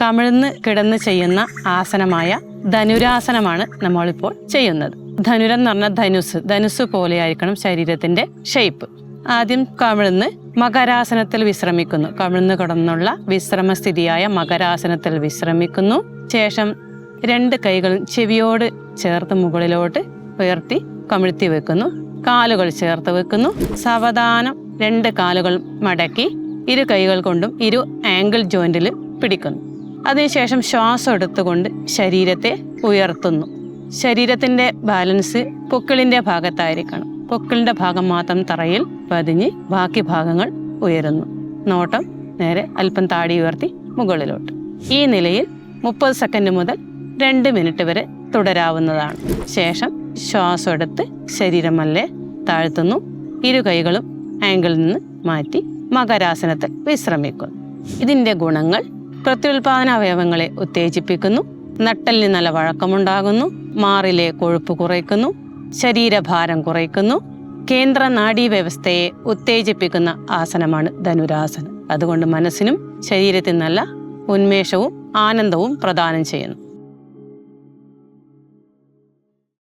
കമിഴ്ന്ന് കിടന്ന് ചെയ്യുന്ന ആസനമായ ധനുരാസനമാണ് നമ്മളിപ്പോൾ ചെയ്യുന്നത്. ധനുരം എന്ന് പറഞ്ഞാൽ ധനുസ് പോലെയായിരിക്കണം ശരീരത്തിന്റെ ഷേപ്പ്. ആദ്യം കമിഴ്ന്ന് മകരാസനത്തിൽ വിശ്രമിക്കുന്നു. കമിഴ്ന്ന് കിടന്നുള്ള വിശ്രമസ്ഥിതിയായ മകരാസനത്തിൽ വിശ്രമിക്കുന്നു. ശേഷം 2 കൈകളും ചെവിയോട് ചേർത്ത് മുകളിലോട്ട് ഉയർത്തി കമിഴ്ത്തി വെക്കുന്നു. കാലുകൾ ചേർത്ത് വെക്കുന്നു. സാവധാനം 2 കാലുകൾ മടക്കി 2 കൈകൾ കൊണ്ടും 2 ആംഗിൾ ജോയിന്റിൽ പിടിക്കുന്നു. അതിനുശേഷം ശ്വാസം എടുത്തുകൊണ്ട് ശരീരത്തെ ഉയർത്തുന്നു. ശരീരത്തിന്റെ ബാലൻസ് പൊക്കിളിന്റെ ഭാഗത്തായിരിക്കണം. പൊക്കിളിന്റെ ഭാഗം മാത്രം തറയിൽ പതിഞ്ഞ് ബാക്കി ഭാഗങ്ങൾ ഉയരുന്നു. നോട്ടം നേരെ അല്പം താടി ഉയർത്തി മുകളിലോട്ട്. ഈ നിലയിൽ 30 സെക്കൻഡ് മുതൽ 2 മിനിറ്റ് വരെ തുടരാവുന്നതാണ്. ശേഷം ശ്വാസം എടുത്ത് ശരീരം മെല്ലെ താഴ്ത്തുന്നു. 2 കൈകളും ആംഗിളിൽ നിന്ന് മാറ്റി മകരാസനത്തിൽ വിശ്രമിക്കുന്നു. ഇതിന്റെ ഗുണങ്ങൾ പ്രത്യുൽപാദന അവയവങ്ങളെ ഉത്തേജിപ്പിക്കുന്നു, നട്ടലിന് നല്ല വഴക്കമുണ്ടാകുന്നു, മാറിലെ കൊഴുപ്പ് കുറയ്ക്കുന്നു, ശരീരഭാരം കുറയ്ക്കുന്നു, കേന്ദ്ര നാഡീവ്യവസ്ഥയെ ഉത്തേജിപ്പിക്കുന്ന ആസനമാണ് ധനുരാസനം. അതുകൊണ്ട് മനസ്സിനും ശരീരത്തിന് നല്ല ഉന്മേഷവും ആനന്ദവും പ്രദാനം ചെയ്യുന്നു.